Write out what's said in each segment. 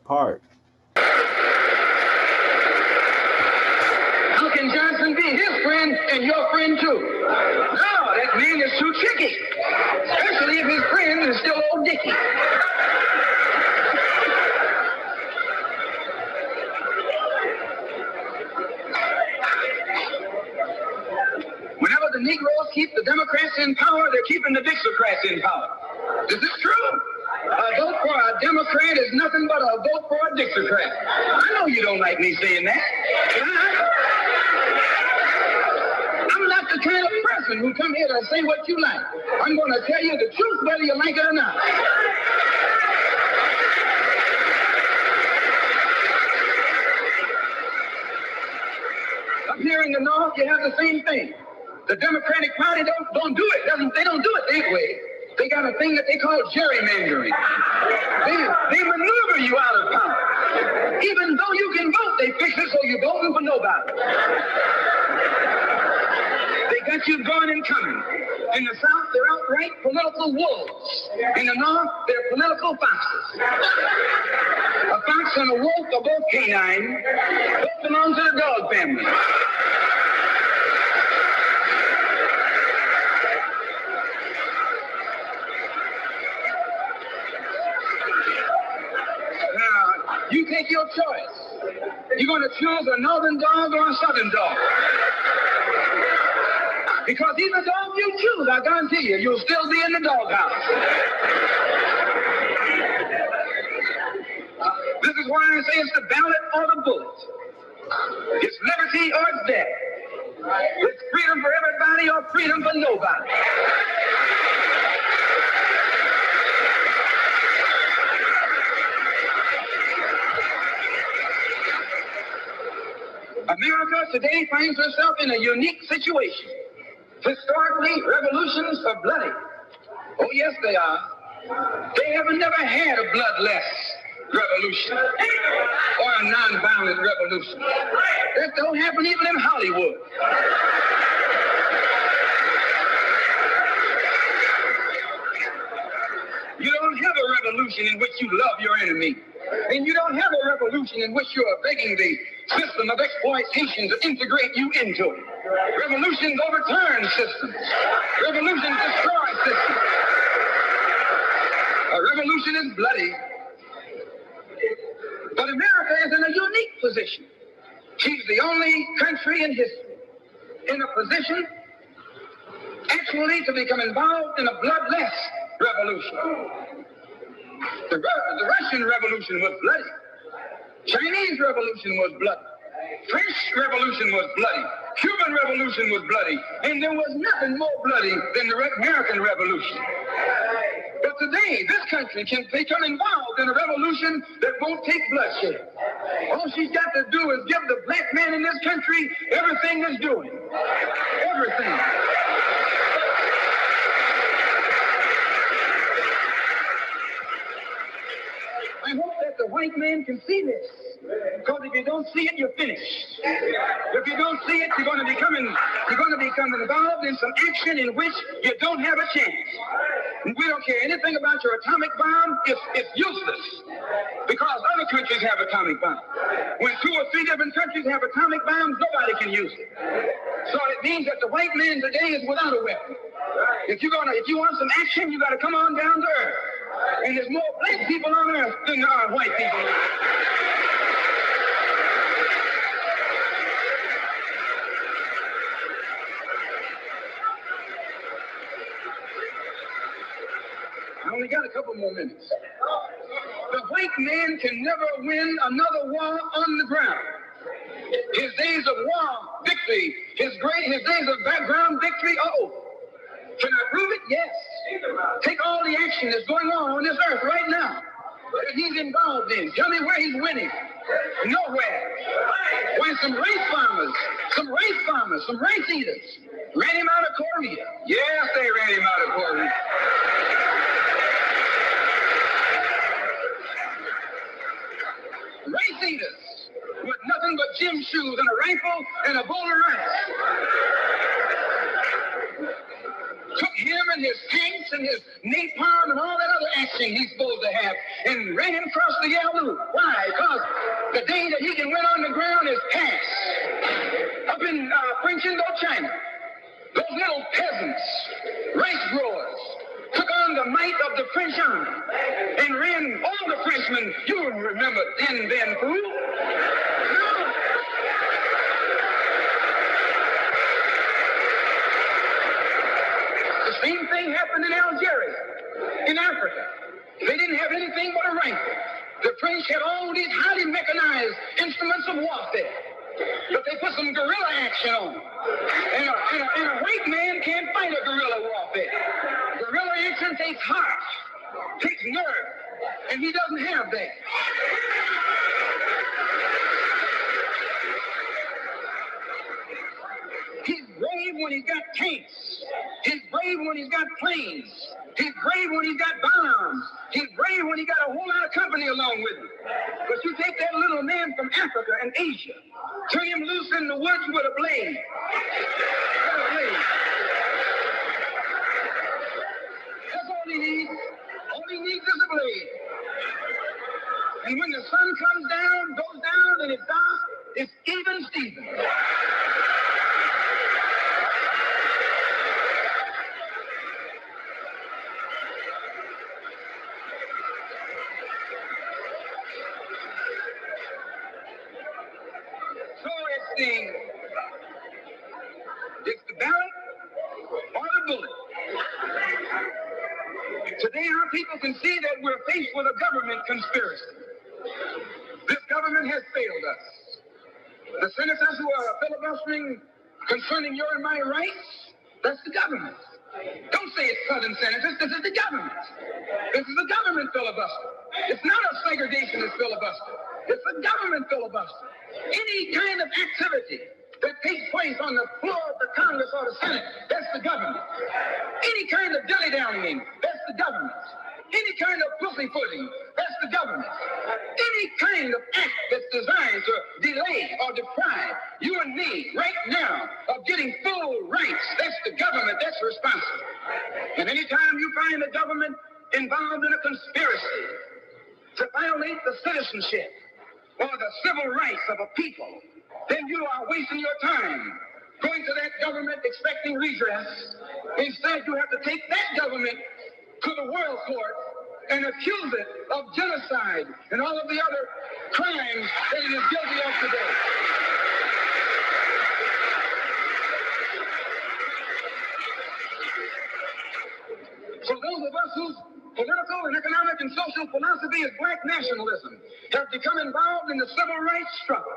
apart. How can Johnson be his friend and your friend too? No, that man is too tricky, especially if his friend is still old Dickie. Whenever the Negroes keep the Democrats in power, they're keeping the Dixiecrats in power. This is true. A vote for a Democrat is nothing but a vote for a Dixiecrat. I know you don't like me saying that. I'm not the kind of person who come here to say what you like. I'm going to tell you the truth whether you like it or not. Up here in the North, you have the same thing. The Democratic Party don't do it. They don't do it that way. They got a thing that they call gerrymandering. They maneuver you out of power. Even though you can vote, they fix it so you're voting for nobody. They got you going and coming. In the South, they're outright political wolves. In the North, they're political foxes. A fox and a wolf are both canine. Both belong to the dog family. You take your choice. You're going to choose a northern dog or a southern dog. Because either dog you choose, I guarantee you, you'll still be in the doghouse. This is why I say it's the ballot or the bullet. It's liberty or it's death. It's freedom for everybody or freedom for nobody. America today finds herself in a unique situation. Historically, revolutions are bloody. Oh, yes, they are. They have never had a bloodless revolution or a nonviolent revolution. That don't happen even in Hollywood. You don't have a revolution in which you love your enemy. And you don't have a revolution in which you are begging the system of exploitation to integrate you into it. Revolutions overturn systems. Revolutions destroy systems. A revolution is bloody. But America is in a unique position. She's the only country in history in a position actually to become involved in a bloodless revolution. The Russian Revolution was bloody. Chinese Revolution was bloody. French Revolution was bloody. Cuban Revolution was bloody. And there was nothing more bloody than the American Revolution. But today, this country can become involved in a revolution that won't take bloodshed. All she's got to do is give the black man in this country everything he's doing. Everything. I hope that the white man can see this. Because if you don't see it, you're finished. If you don't see it, you're going to become involved in some action in which you don't have a chance. And we don't care anything about your atomic bomb. It's useless. Because other countries have atomic bombs. When 2 or 3 different countries have atomic bombs, nobody can use it. So it means that the white man today is without a weapon. If you want some action, you got to come on down to earth. And there's more black people on earth than there are white people on earth. I only got a couple more minutes. The white man can never win another war on the ground. His days of war victory, his days of background victory are over. Can I prove it? Yes. Take all the action that's going on this earth right now that he's involved in. Tell me where he's winning. Nowhere. When some race farmers, some race eaters ran him out of Korea. Yes, they ran him out of Korea. Race eaters with nothing but gym shoes and a rifle and a bowl of rice took him given his tanks and his napalm and all that other action he's supposed to have, and ran him across the Yalu. Why? Because the day that he can win on the ground is past. Up in French Indochina, those little peasants, rice growers, took on the might of the French army and ran all the Frenchmen. You remember Dien Bien Phu? No. The same thing happened in Algeria, in Africa. They didn't have anything but a rifle. The French had all these highly mechanized instruments of warfare, but they put some guerrilla action on them. And a white man can't fight a guerrilla warfare. Guerrilla action takes heart, takes nerve, and he doesn't have that. He's brave when he's got tanks. He's brave when he's got planes. He's brave when he's got bombs. He's brave when he got a whole lot of company along with him. But you take that little man from Africa and Asia, turn him loose in the woods with a blade. With a blade. That's all he needs. All he needs is a blade. And when the sun comes down, goes down, and it's dark, it's even Steven. It's the ballot or the bullet. Today our people can see that we're faced with a government conspiracy. This government has failed us. The senators who are filibustering concerning your and my rights, that's the government. Don't say it's Southern senators, this is the government. This is the government filibuster. It's not a segregationist filibuster. It's a government filibuster. Any kind of activity that takes place on the floor of the Congress or the Senate, that's the government. Any kind of dilly-dallying, that's the government. Any kind of pussyfooting, that's the government. Any kind of act that's designed to delay or deprive you and me right now of getting full rights, that's the government that's responsible. And anytime you find the government involved in a conspiracy to violate the citizenship or the civil rights of a people, then you are wasting your time going to that government expecting redress. Instead, you have to take that government to the world court and accuse it of genocide and all of the other crimes that it is guilty of today. So those of us whose political and economic and social philosophy is black nationalism have become involved in the civil rights struggle.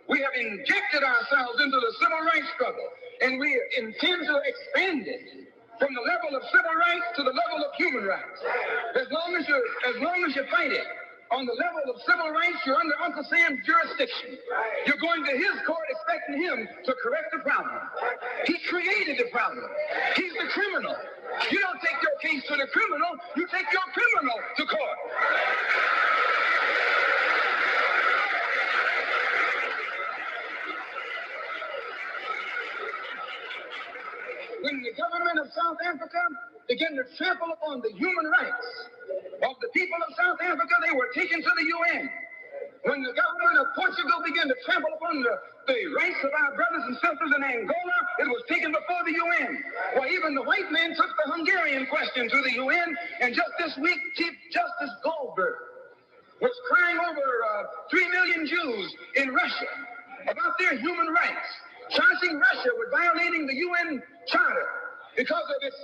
We have injected ourselves into the civil rights struggle, and we intend to expand it from the level of civil rights to the level of human rights. As long as you fight it on the level of civil rights, you're under Uncle Sam's jurisdiction. You're going to his court expecting him to correct the problem. He created the problem. He's the criminal. You don't take your case to the criminal, you take your criminal to court. When the government of South Africa began to trample upon the human rights of the people of South Africa, they were taken to the UN. When the government of Portugal began to trample upon the rights of our brothers and sisters in Angola, it was taken before the UN. Well, even the white man took the Hungarian question to the UN, and just this week, Chief Justice Goldberg was crying over 3 million Jews in Russia about their human rights, charging Russia with violating the UN Charter because of its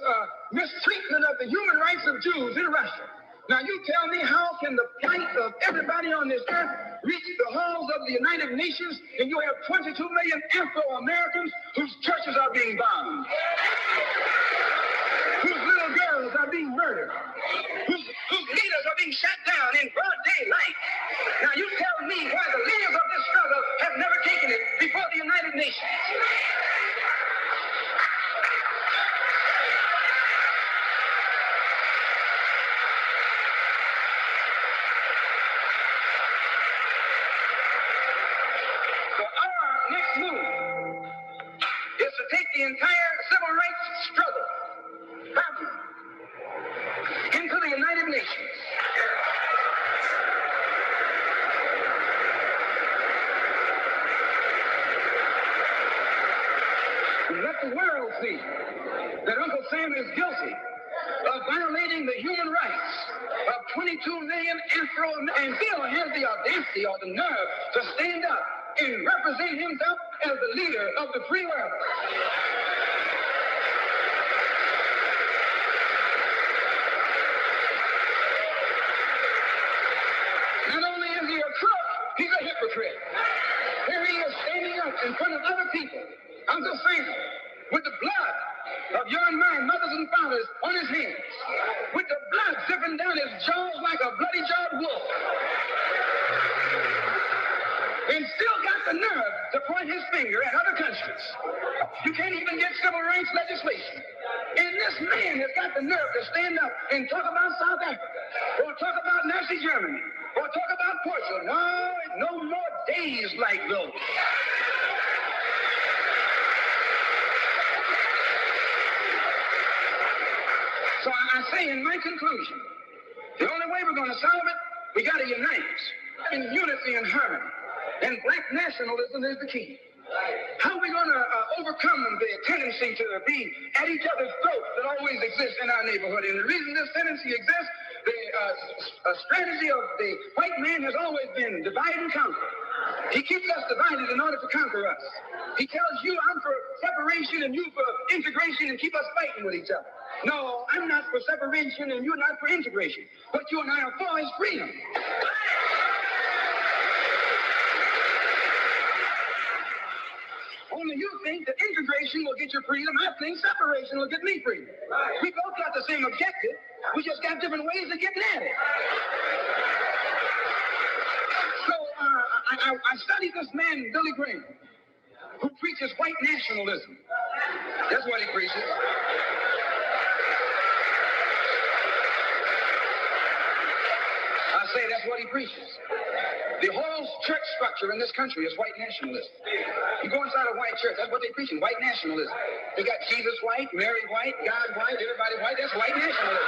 mistreatment of the human rights of Jews in Russia. Now you tell me, how can the plight of everybody on this earth reach the halls of the United Nations and you have 22 million Afro-Americans whose churches are being bombed, whose little girls are being murdered, whose leaders are being shot down in broad daylight? Now you tell me why the leaders of this struggle have never taken it before the United Nations. Move is to take the entire civil rights struggle problem the world see that Uncle Sam is guilty of violating the human rights of 22 million Afro, and still has the audacity or the nerve to stand up and represent himself as the leader of the free world. Not only is he a crook, he's a hypocrite. Here he is standing up in front of other people, Uncle Sam, with the blood of your and my mothers and fathers on his hands, with the blood dripping down his jaws like a bloody-jawed wolf, and still got the nerve to point his finger at other countries. You can't even get civil rights legislation. And this man has got the nerve to stand up and talk about South Africa, or talk about Nazi Germany, or talk about Portugal. No more days like those. So I say in my conclusion, the only way we're going to solve it, we got to unite in unity and harmony. And black nationalism is the key. How are we going to overcome the tendency to be at each other's throats that always exists in our neighborhood? And the reason this tendency exists, the strategy of the white man has always been divide and conquer. He keeps us divided in order to conquer us. He tells you, I'm for separation and you for integration, and keep us fighting with each other. No, I'm not for separation and you're not for integration. What you and I are for is freedom. Only you think that integration will get you freedom. I think separation will get me freedom. We both got the same objective. We just got different ways of getting at it. So I studied this man, Billy Graham, who preaches white nationalism. That's what he preaches. I say that's what he preaches. The whole church structure in this country is white nationalism. You go inside a white church, that's what they're preaching, white nationalism. They got Jesus white, Mary white, God white, everybody white. That's white nationalism.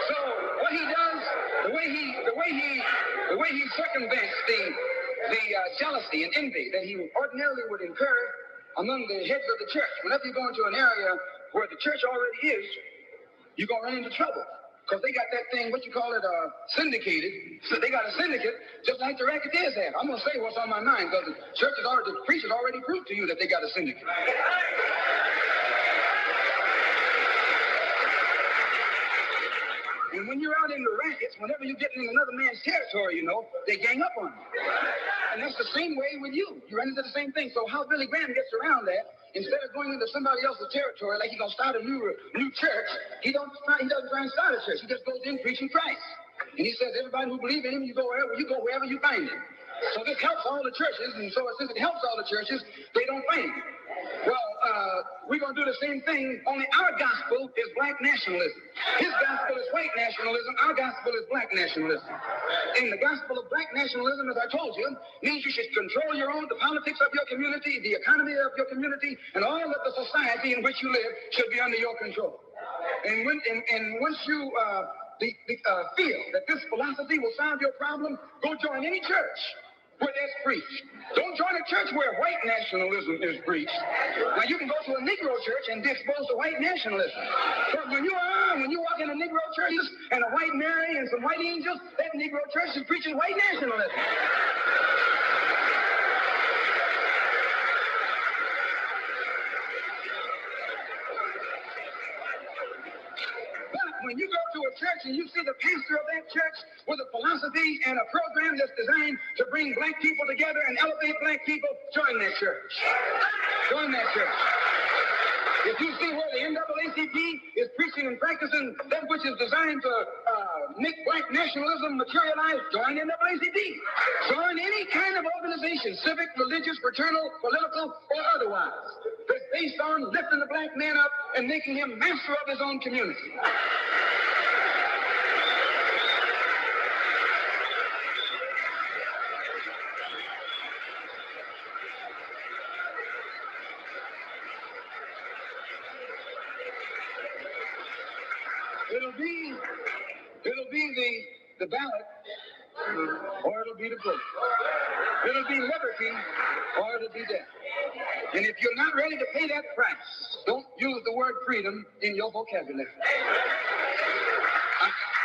So what he does, the way he circumvents the jealousy and envy that he ordinarily would incur among the heads of the church. Whenever you go into an area where the church already is, you're going to run into trouble. Because they got that thing, what you call it, syndicated. So they got a syndicate, just like the racketeers have. I'm going to say what's on my mind, because the church has already, the preachers already proved to you that they got a syndicate. And when you're out in the rackets, whenever you're getting in another man's territory, they gang up on you. And that's the same way with you. You run into the same thing. So how Billy Graham gets around that, instead of going into somebody else's territory like he's going to start a new church, he doesn't try and start a church. He just goes in preaching Christ. And he says, everybody who believes in him, you go wherever you find him. So this helps all the churches, and so since it helps all the churches, they don't find him. Well, we're going to do the same thing, only our gospel is black nationalism. His gospel is white nationalism. Our gospel is black nationalism. And the gospel of black nationalism, as I told you, means you should control the politics of your community, the economy of your community, and all of the society in which you live should be under your control. And once you feel that this philosophy will solve your problem, go join any church where that's preached. Don't join a church where white nationalism is preached. Now you can go to a Negro church and be exposed to white nationalism. But when you walk in a Negro church and a white Mary and some white angels, that Negro church is preaching white nationalism. When you go to a church and you see the pastor of that church with a philosophy and a program that's designed to bring black people together and elevate black people, join that church. Join that church. If you see where the NAACP is preaching and practicing that which is designed to make black nationalism materialize, join NAACP. Join any kind of organization, civic, religious, fraternal, political, or otherwise, that's based on lifting the black man up and making him master of his own community. It'll be the ballot, or it'll be the vote. It'll be liberty, or it'll be death. And if you're not ready to pay that price, don't use the word freedom in your vocabulary.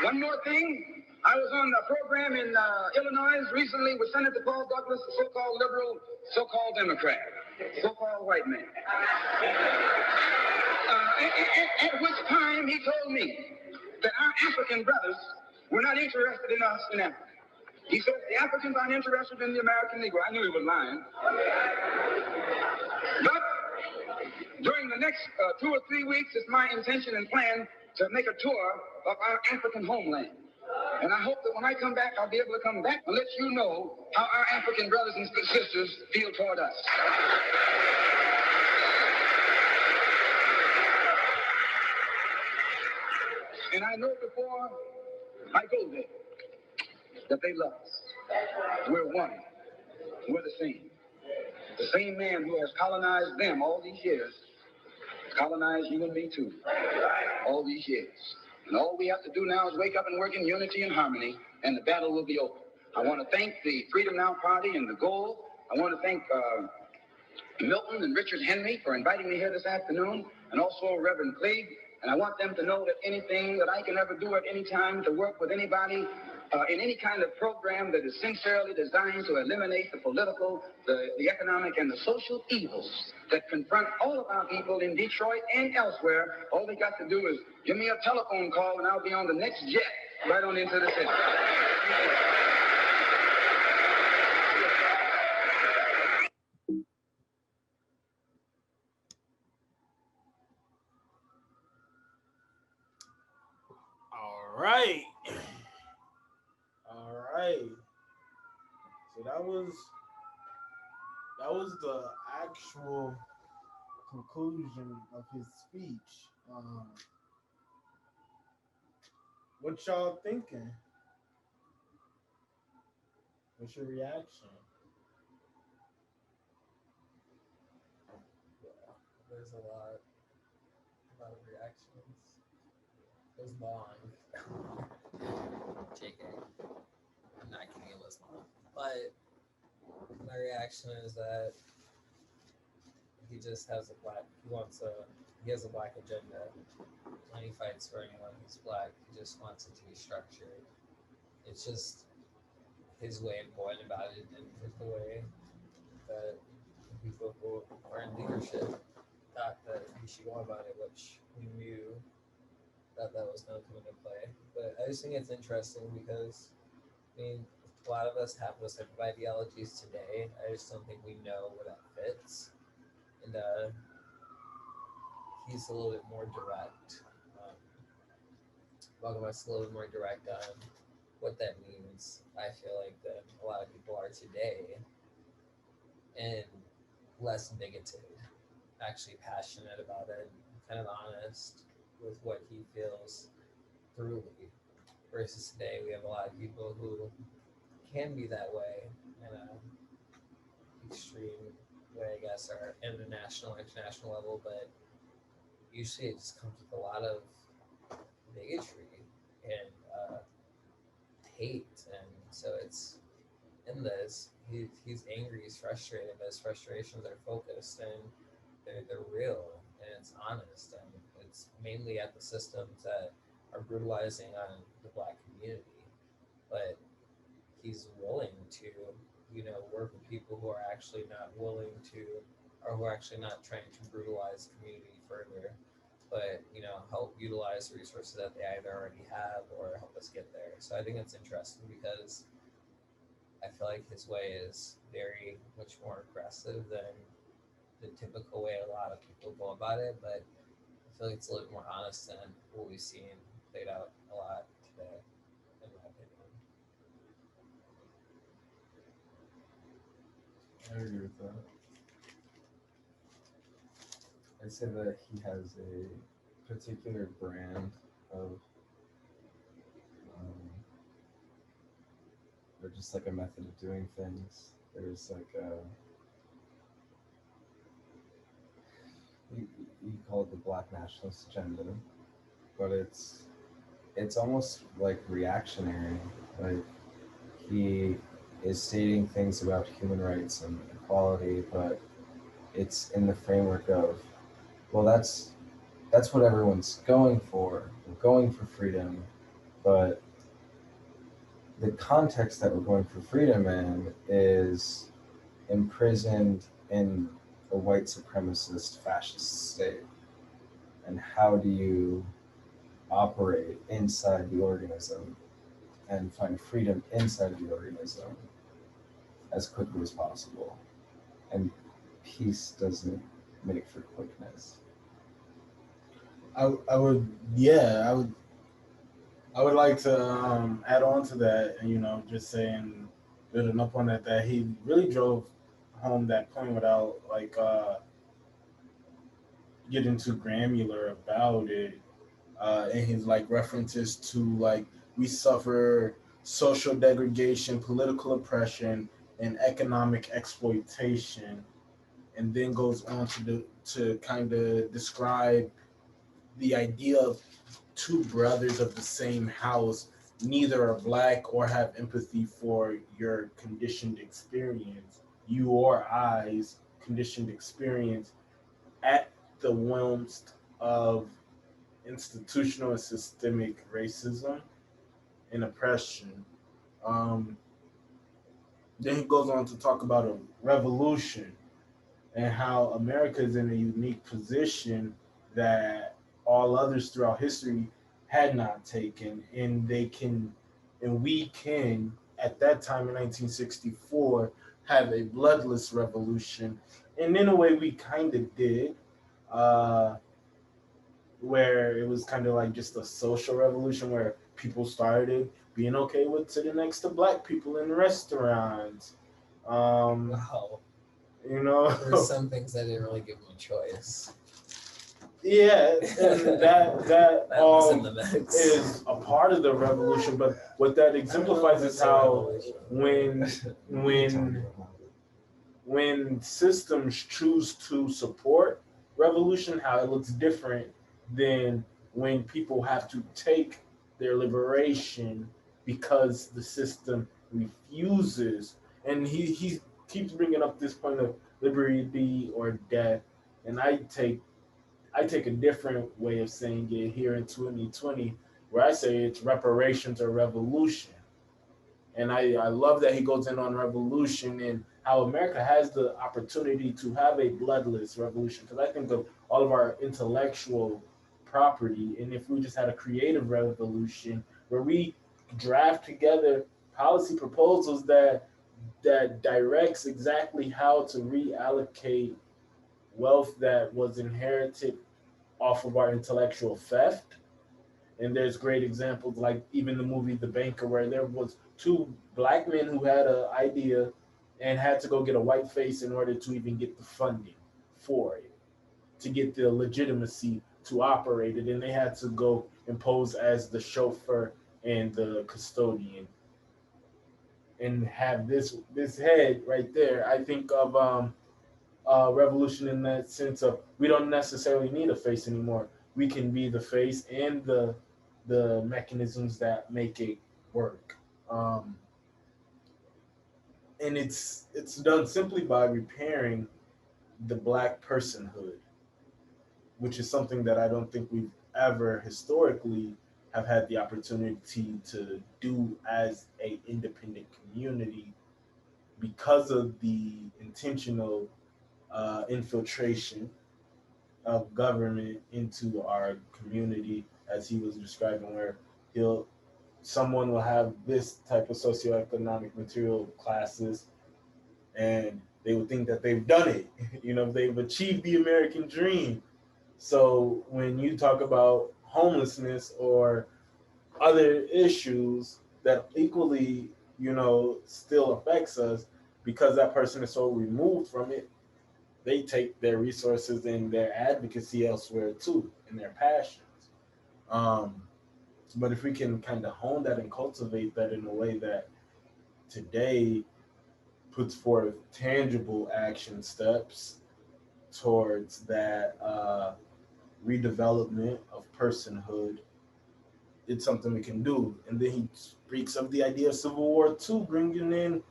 One more thing. I was on a program in Illinois recently with Senator Paul Douglas, the so-called liberal, so-called Democrat, so-called white man. At which time he told me that our African brothers were not interested in us in Africa. He said the Africans aren't interested in the American Negro. I knew he was lying. But during the next 2 or 3 weeks, it's my intention and plan to make a tour of our African homeland. And I hope that when I come back, I'll be able to come back and let you know how our African brothers and sisters feel toward us. And I know before I go there that they love us. We're one. We're the same. The same man who has colonized them all these years colonized you and me too, all these years. And all we have to do now is wake up and work in unity and harmony, and the battle will be over. I want to thank the Freedom Now Party and the Goal. I want to thank Milton and Richard Henry for inviting me here this afternoon, and also Reverend Clegg. And I want them to know that anything that I can ever do at any time to work with anybody in any kind of program that is sincerely designed to eliminate the political, the economic, and the social evils that confront all of our people in Detroit and elsewhere, all they got to do is give me a telephone call and I'll be on the next jet right on into the city. All right. So that was the actual conclusion of his speech. What y'all thinking? What's your reaction? Yeah, there's a lot of reactions. It was long. JK. I'm not kidding, it was long. But my reaction is that he just has he has a black agenda. And he fights for anyone who's black. He just wants it to be structured. It's just his way of going about it, and the way that people who are in leadership thought that he should go about it, which we knew that was going to come into play. But I just think it's interesting because, I mean, a lot of us have those type of ideologies today. I just don't think we know where that fits. And he's a little bit more direct. Malcolm X a little bit more direct on what that means. I feel like that a lot of people are today, and less bigoted, actually passionate about it, kind of honest with what he feels through. Versus today, we have a lot of people who can be that way in an extreme way, I guess, or international, level, but usually it just comes with a lot of bigotry and hate, and so it's in this. He's angry, he's frustrated, but his frustrations are focused and they're real and it's honest, and it's mainly at the systems that are brutalizing on the black community. But he's willing to, work with people who are actually not willing to, or who are actually not trying to brutalize the community further, but help utilize the resources that they either already have or help us get there. So I think it's interesting because I feel like his way is very much more aggressive than the typical way a lot of people go about it, but I feel like it's a little bit more honest than what we've seen played out a lot today, in my opinion. I agree with that. I'd say that he has a particular brand of, or just like a method of doing things. There's like you call it the black nationalist agenda, but it's it's almost like reactionary. Like he is stating things about human rights and equality, but it's in the framework of, well, that's what everyone's going for. We're going for freedom, but the context that we're going for freedom in is imprisoned in a white supremacist fascist state. And how do you operate inside the organism and find freedom inside the organism as quickly as possible? And peace doesn't make for quickness. I would, yeah, I would like to add on to that, and just saying, building up on that, that he really drove home that point without like getting too granular about it, and his like references to like we suffer social degradation, political oppression, and economic exploitation, and then goes on to kind of describe the idea of two brothers of the same house, neither are black or have empathy for your conditioned experience, you or I's conditioned experience at the whilst of institutional and systemic racism and oppression. Um, then he goes on to talk about a revolution and how America is in a unique position that all others throughout history had not taken, and we can, at that time in 1964, have a bloodless revolution, and in a way we kind of did, uh, where it was kind of like just a social revolution where people started being okay with sitting next to black people in restaurants. Um, Wow. you know, There's some things that didn't really give me choice. yeah, and that That was in all the mix. is a part of the revolution. But what that exemplifies is how when when when systems choose to support revolution, how it looks different than when people have to take their liberation because the system refuses. And he keeps bringing up this point of liberty or death, and I take a different way of saying it here in 2020, where I say it's reparations or revolution. And I love that he goes in on revolution and how America has the opportunity to have a bloodless revolution. Because I think of all of our intellectual property, and if we just had a creative revolution where we draft together policy proposals that directs exactly how to reallocate wealth that was inherited off of our intellectual theft. And there's great examples like even the movie The Banker, where there was two black men who had an idea and had to go get a white face in order to even get the funding for it, to get the legitimacy to operate it, and they had to go impose as the chauffeur and the custodian and have this head right there. I think of revolution in that sense of we don't necessarily need a face anymore. We can be the face and the mechanisms that make it work. And it's done simply by repairing the black personhood, which is something that I don't think we've ever historically have had the opportunity to do as a independent community because of the intentional infiltration of government into our community, as he was describing, where he'll someone will have this type of socioeconomic material classes, and they would think that they've done it. They've achieved the American dream. So when you talk about homelessness or other issues that equally, still affects us because that person is so removed from it, they take their resources and their advocacy elsewhere too, and their passions. Um, but if we can kind of hone that and cultivate that in a way that today puts forth tangible action steps towards that redevelopment of personhood, it's something we can do. And then he speaks of the idea of Civil War II, bringing in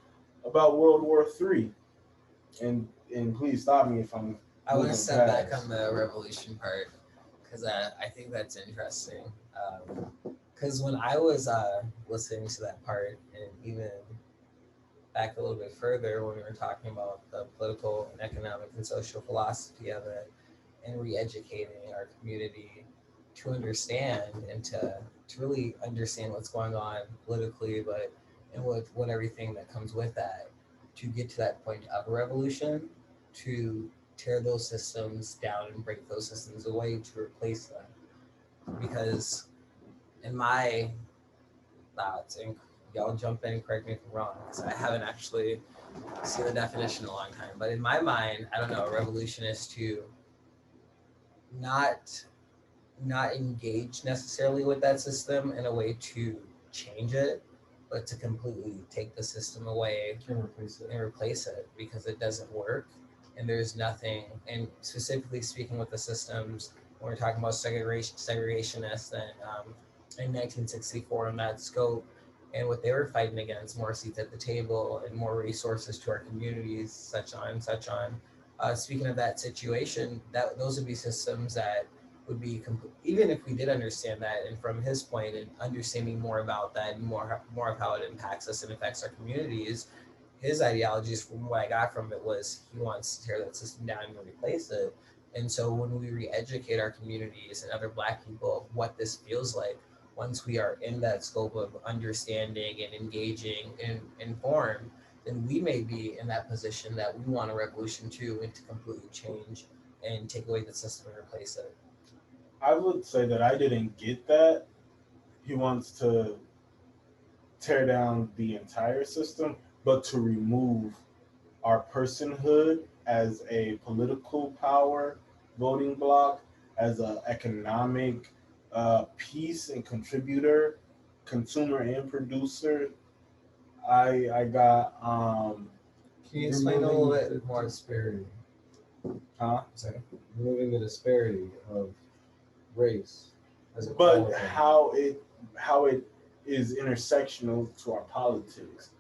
about World War III. And please stop me if I'm. I want to moving step back fast. on the revolution part because I think that's interesting. Because when I was listening to that part, and even back a little bit further when we were talking about the political and economic and social philosophy of it, and re-educating our community to understand and to really understand what's going on politically, but and what everything that comes with that, to get to that point of a revolution, to tear those systems down and break those systems away to replace them. Because in my thoughts, and y'all jump in and correct me if I'm wrong, because I haven't actually seen the definition in a long time, but in my mind, I don't know, a revolution is to not not engage necessarily with that system in a way to change it, but to completely take the system away and replace it because it doesn't work. And there's nothing, and specifically speaking with the systems, when we're talking about segregationists in 1964 in that scope, and what they were fighting against, more seats at the table and more resources to our communities, such on, such on. Speaking of that situation, that those would be systems that would be even if we did understand that, and from his point and understanding more about that and more of how it impacts us and affects our communities, his ideologies from what I got from it was he wants to tear that system down and replace it. And so when we re-educate our communities and other Black people of what this feels like, once we are in that scope of understanding and engaging and informed, then we may be in that position that we want a revolution too, and to completely change and take away the system and replace it. I would say that I didn't get that. He wants to tear down the entire system, but to remove our personhood as a political power, voting bloc, as an economic piece and contributor, consumer and producer. I got Can you explain a little bit more? Disparity. huh? Sorry. Removing the disparity of race as a But quality. how it is intersectional to our politics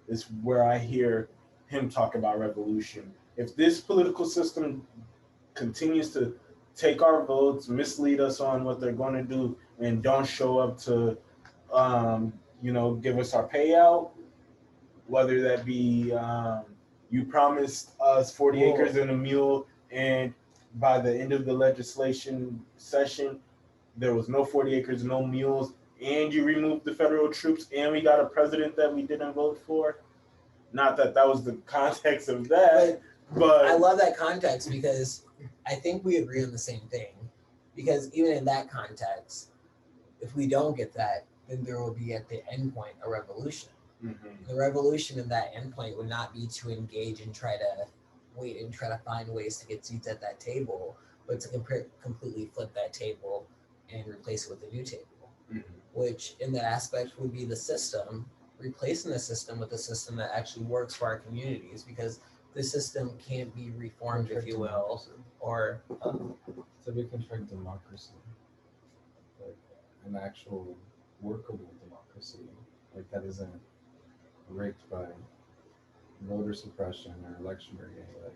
is where I hear him talk about revolution. If this political system continues to take our votes, mislead us on what they're going to do, and don't show up to, give us our payout, whether that be you promised us 40 acres and a mule, and by the end of the legislation session, there was no 40 acres, no mules, and you removed the federal troops, and we got a president that we didn't vote for. Not that that was the context of that, but I love that context because I think we agree on the same thing. Because even in that context, if we don't get that, then there will be at the end point a revolution. Mhm. The revolution in that endpoint would not be to engage and try to wait and try to find ways to get seats at that table, but to completely flip that table and replace it with a new table, Mhm. which in that aspect would be the system, replacing the system with a system that actually works for our communities, because the system can't be reformed, if you will, or to reconstruct democracy, like an actual workable democracy, like that isn't rigged by voter suppression or election rigging. Like,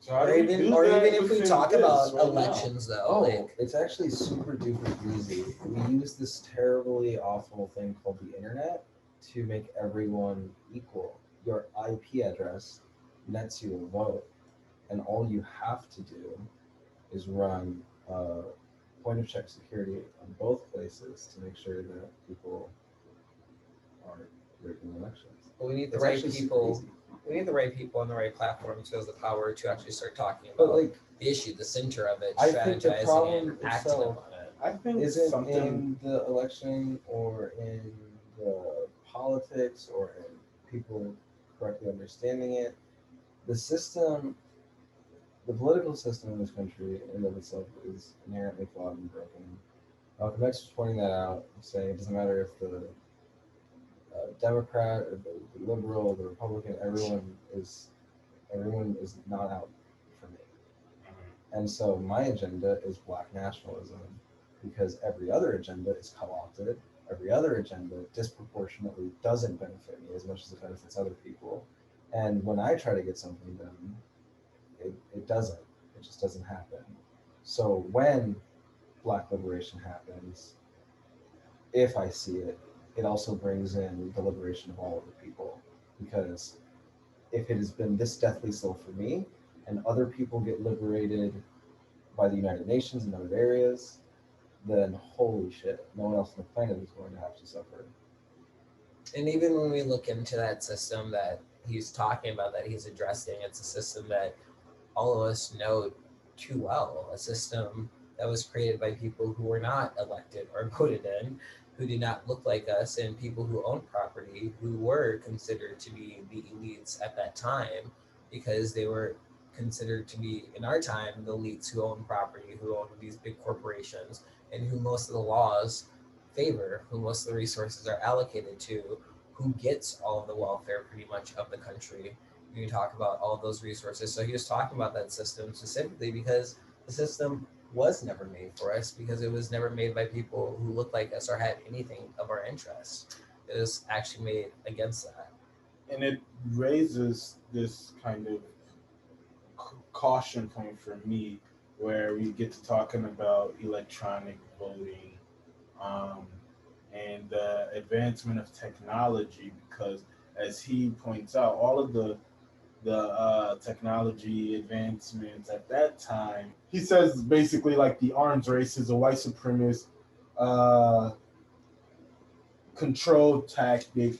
So how or do we even do or that even if we within talk this about right now? elections though, like it's actually super duper easy. We use this terribly awful thing called the internet to make everyone equal. Your IP address nets you a vote, and all you have to do is run point of check security on both places to make sure that people are rigging elections. but we need the It's right actually super people. easy. We need the right people on the right platforms who has the power to actually start talking But about like, the issue, the center of it, I think the strategizing problem and acting itself upon it. I think isn't something. in the election or in the politics or in people correctly understanding it. The system, the political system in this country in and of itself is inherently flawed and broken. Malcolm X was pointing that out, saying it doesn't matter if the Democrat or the liberal, the Republican, everyone is not out for me. And so my agenda is Black nationalism. because every other agenda is co-opted. Every other agenda disproportionately doesn't benefit me as much as it benefits other people. And when I try to get something done, it doesn't. It just doesn't happen. So when Black liberation happens, if I see it, it also brings in the liberation of all of the people. Because if it has been this deathly slow for me, and other people get liberated by the United Nations and other areas, then holy shit, no one else on the planet is going to have to suffer. And even when we look into that system that he's talking about, that he's addressing, it's a system that all of us know too well, a system that was created by people who were not elected or voted in, who did not look like us, and people who owned property who were considered to be the elites at that time, because they were considered to be, in our time, the elites who own property, who own these big corporations, and who most of the laws favor, who most of the resources are allocated to, who gets all of the welfare pretty much of the country. You talk about all of those resources. So he was talking about that system specifically because the system was never made for us, because it was never made by people who looked like us or had anything of our interest. It was actually made against that. And it raises this kind of caution point for me where we get to talking about electronic voting, um, and the advancement of technology, because as he points out, all of the technology advancements at that time, he says basically like the arms race is a white supremacist uh, control tactic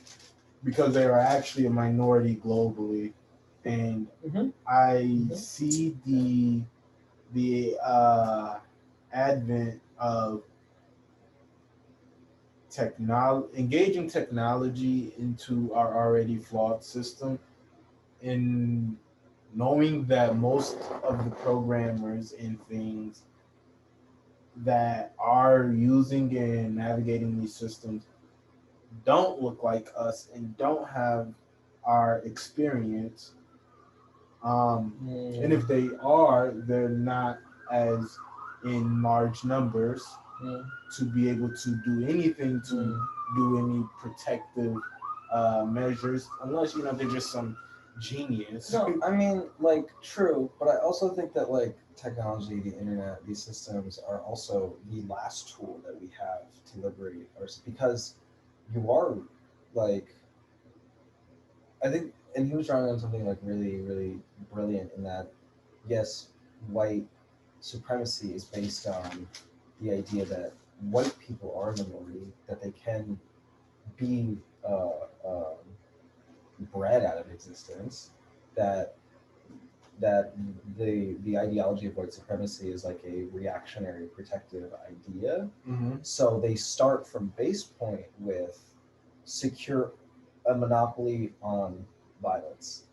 because they are actually a minority globally. And I see the advent of engaging technology into our already flawed system, in knowing that most of the programmers and things that are using and navigating these systems don't look like us and don't have our experience. And if they are, they're not as in large numbers to be able to do anything to do any protective measures, unless they're just some genius. No, I mean, like, true, but I also think that, like, technology, the internet, these systems are also the last tool that we have to liberate ourselves, because you are, like, I think, and he was drawing on something, like, really, really brilliant in that, yes, white supremacy is based on the idea that white people are a minority, that they can be bred out of existence, that the ideology of white supremacy is like a reactionary protective idea. Mm-hmm. So they start from base point with secure a monopoly on violence,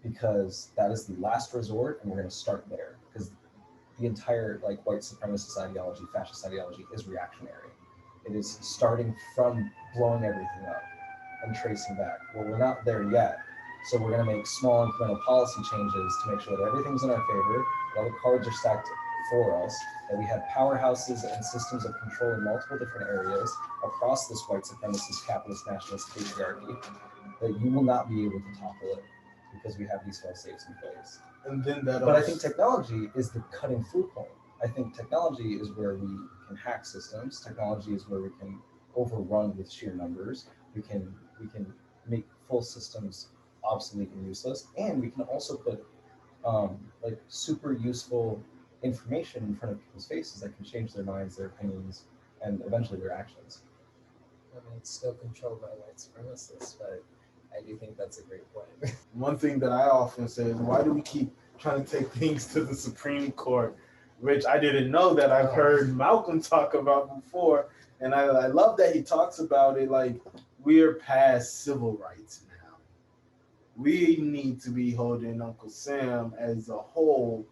because that is the last resort, and we're going to start there, because the entire, like, white supremacist ideology, fascist ideology, is reactionary. It is starting from blowing everything up and tracing back. Well, we're not there yet, so we're going to make small incremental policy changes to make sure that everything's in our favor, that all the cards are stacked for us, that we have powerhouses and systems of control in multiple different areas across this white supremacist, capitalist, nationalist patriarchy, that you will not be able to topple it because we have these fail-safes in place. And then that. But I think technology is the cutting through point. I think technology is where we can hack systems. Technology is where we can overrun with sheer numbers. We can make full systems obsolete and useless, and we can also put like super useful information in front of people's faces that can change their minds, their opinions, and eventually their actions. I mean, it's still controlled by white supremacists, but I do think that's a great point. One thing that I often say is, why do we keep trying to take things to the Supreme Court, which I didn't know that I've heard Malcolm talk about before. And I love that he talks about it like we're past civil rights now. We need to be holding Uncle Sam as a whole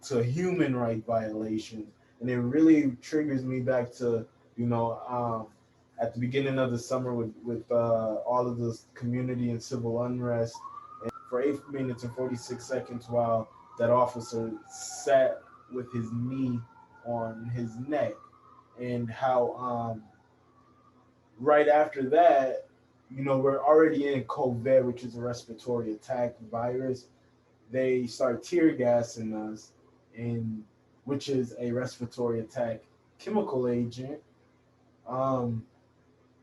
to human right violations. And it really triggers me back to, at the beginning of the summer with all of this community and civil unrest, and for 8 minutes and 46 seconds while that officer sat with his knee on his neck. and how right after that, we're already in COVID, which is a respiratory attack virus. They start tear gassing us, and which is a respiratory attack chemical agent. Um,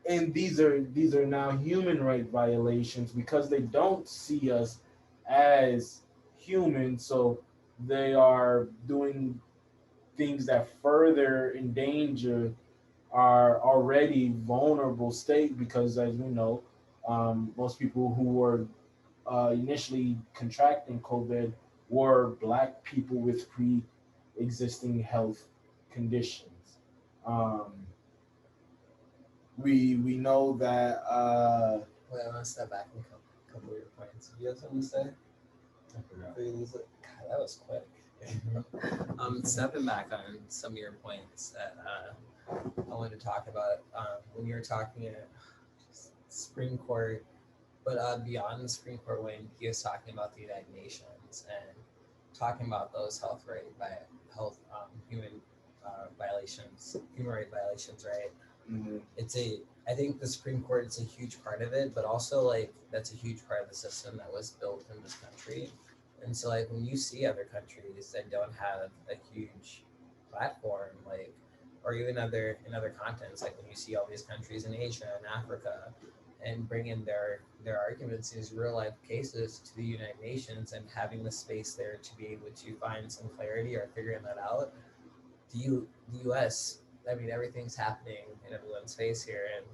and these are now human right violations because they don't see us as human, so they are doing things that further endanger our already vulnerable state because, as we know, most people who were initially contracting COVID were black people with pre-existing health conditions. Um, we know that Wait, I want to step back and couple of your points. You have something to say? I forgot. Before you lose it? God, that was quick. Stepping back on some of your points that I wanted to talk about when you were talking at Supreme Court, but beyond the Supreme Court, when he was talking about the United Nations and talking about those human human right violations, right? mhm, I think the Supreme Court is a huge part of it, but also like that's a huge part of the system that was built in this country. And so like when you see other countries that don't have a huge platform, like or even in other continents, like when you see all these countries in Asia and Africa and bring in their arguments, these real life cases to the United Nations and having the space there to be able to find some clarity or figuring that out, the U.S. I mean, everything's happening in everyone's face here, and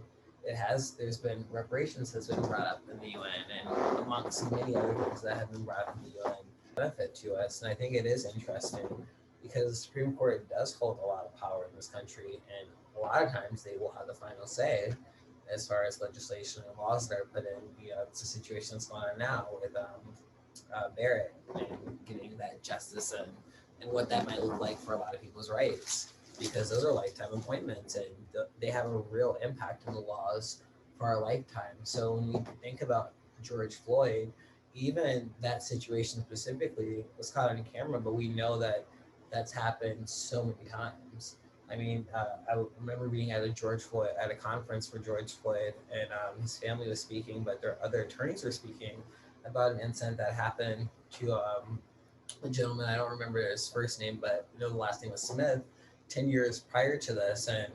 there's been reparations has been brought up in the UN, and amongst many other things that have been brought up in the UN benefit to us. And I think it is interesting because the Supreme Court does hold a lot of power in this country, and a lot of times they will have the final say as far as legislation and laws that are put in. It's a situation that's going on now with Barrett and getting that justice and what that might look like for a lot of people's rights because those are lifetime appointments and they have a real impact on the laws for our lifetime. So when we think about George Floyd, even that situation specifically was caught on camera, but we know that that's happened so many times. I mean, I remember being at a conference for George Floyd, and his family was speaking, but their other attorneys were speaking about an incident that happened to a gentleman. I don't remember his first name, but the last name was Smith. 10 years prior to this, and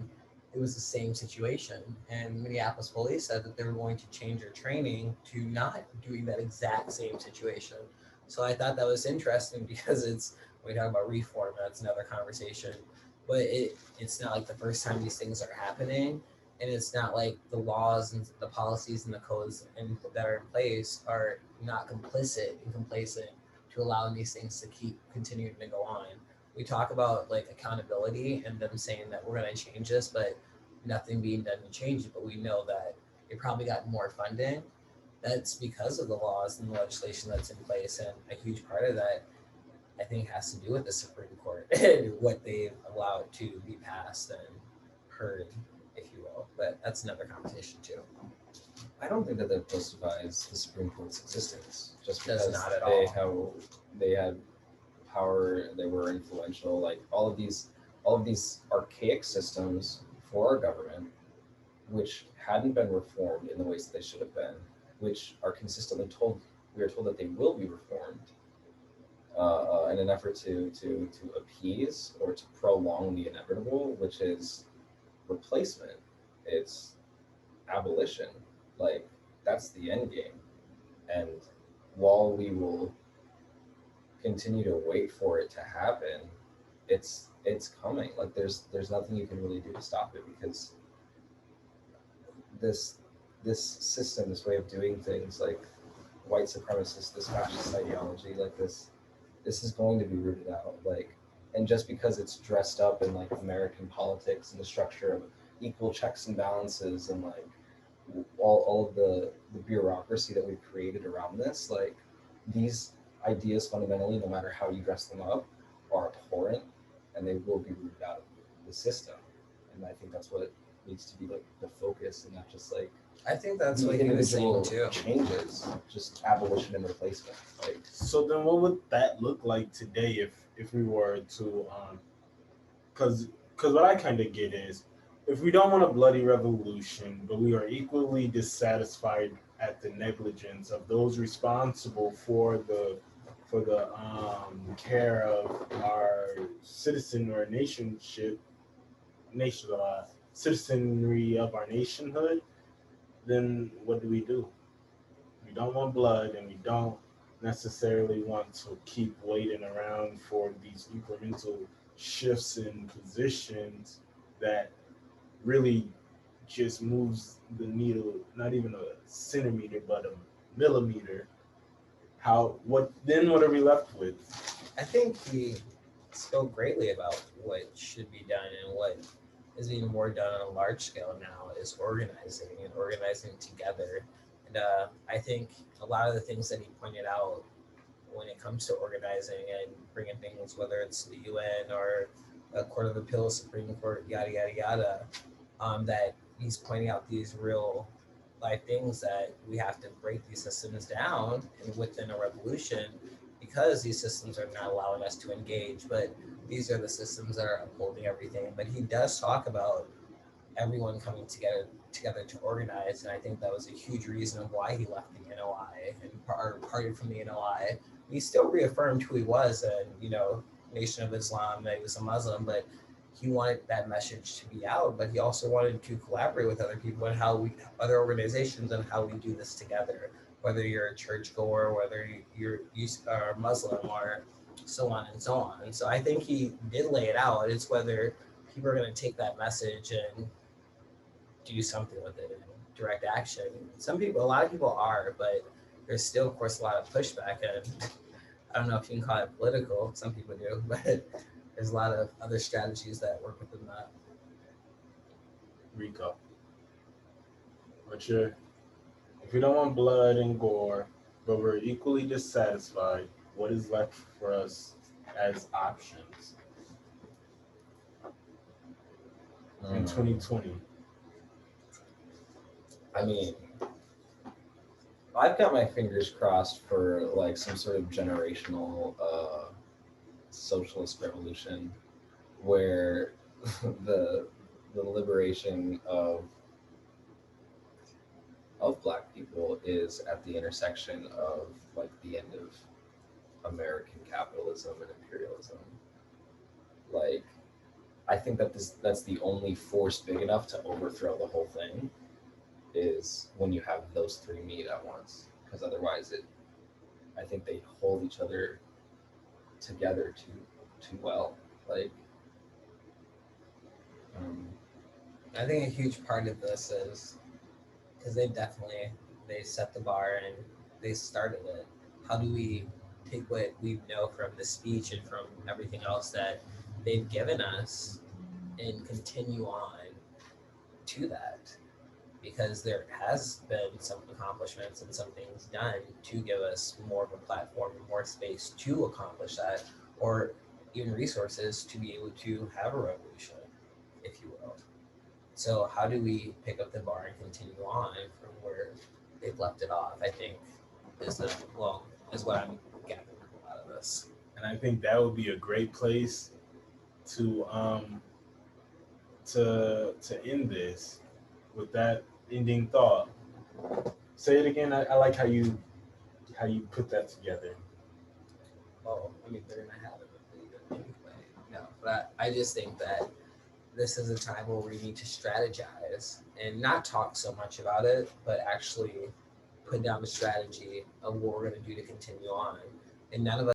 it was the same situation. And Minneapolis police said that they were going to change their training to not doing that exact same situation. So I thought that was interesting because when we talk about reform, that's another conversation. But it's not like the first time these things are happening, and it's not like the laws and the policies and the codes that are in place are not complicit and complacent to allowing these things to keep continuing to go on. We talk about like accountability and them saying that we're going to change this, but nothing being done to change it. But we know that it probably got more funding. That's because of the laws and the legislation that's in place, and a huge part of that I think has to do with the Supreme Court and what they've allowed to be passed and heard, if you will. But that's another conversation too. I don't think that justifies the Supreme Court's existence just Does because not at all. they had power, they were influential. Like all of these archaic systems for our government, which hadn't been reformed in the ways that they should have been, which are consistently told we are told that they will be reformed in an effort to appease or to prolong the inevitable, which is replacement. It's abolition. Like that's the end game. And while we will continue to wait for it to happen, it's coming. Like there's nothing you can really do to stop it because this system, this way of doing things, like white supremacist, this fascist ideology, like this is going to be rooted out. Like, and just because it's dressed up in like American politics and the structure of equal checks and balances and like all of the bureaucracy that we've created around this, like these ideas fundamentally, no matter how you dress them up, are abhorrent and they will be rooted out of the system. And I think that's what needs to be like the focus and not just like I think that's the what he was saying individual too. changes, just abolition and replacement. Like so then what would that look like today if we were to because what I kind of get is, if we don't want a bloody revolution, but we are equally dissatisfied at the negligence of those responsible for the care of our citizen or citizenry of our nationhood, then what do? We don't want blood, and we don't necessarily want to keep waiting around for these incremental shifts in positions that really just moves the needle, not even a centimeter, but a millimeter. What are we left with? I think he spoke greatly about what should be done and what is being more done on a large scale now is organizing and organizing together. And I think a lot of the things that he pointed out when it comes to organizing and bringing things, whether it's the UN or a Court of Appeals, Supreme Court, yada yada yada, that he's pointing out these real life things that we have to break these systems down and within a revolution because these systems are not allowing us to engage. But these are the systems that are upholding everything. But he does talk about everyone coming together to organize, and I think that was a huge reason of why he left the NOI and parted from the NOI. He still reaffirmed who he was, and Nation of Islam, that he was a Muslim, but he wanted that message to be out. But he also wanted to collaborate with other people and other organizations, and how we do this together. Whether you're a churchgoer, whether you are Muslim, or so on and so on. And so I think he did lay it out. It's whether people are going to take that message and do something with it and direct action. A lot of people are, but there's still, of course, a lot of pushback. And I don't know if you can call it political. Some people do, but there's a lot of other strategies that work within that. Rico, if we don't want blood and gore, but we're equally dissatisfied, what is left for us as options in 2020? I mean, I've got my fingers crossed for like some sort of generational socialist revolution where the liberation of Black people is at the intersection of like the end of American capitalism and imperialism. Like, I think that's the only force big enough to overthrow the whole thing, is when you have those three meet at once, because otherwise I think they hold each other together too well. Like, I think a huge part of this is because they set the bar and they started it. How do we take what we know from the speech and from everything else that they've given us and continue on to that? Because there has been some accomplishments and some things done to give us more of a platform and more space to accomplish that, or even resources to be able to have a revolution, if you will. So how do we pick up the bar and continue on from where they've left it off? I think is what I'm gathering out of this. And I think that would be a great place to end this with that ending thought. Say it again. I like how you put that together. Oh, I mean, they're gonna have it anyway. No, but I just think that this is a time where we need to strategize and not talk so much about it, but actually put down the strategy of what we're going to do to continue on. And none of us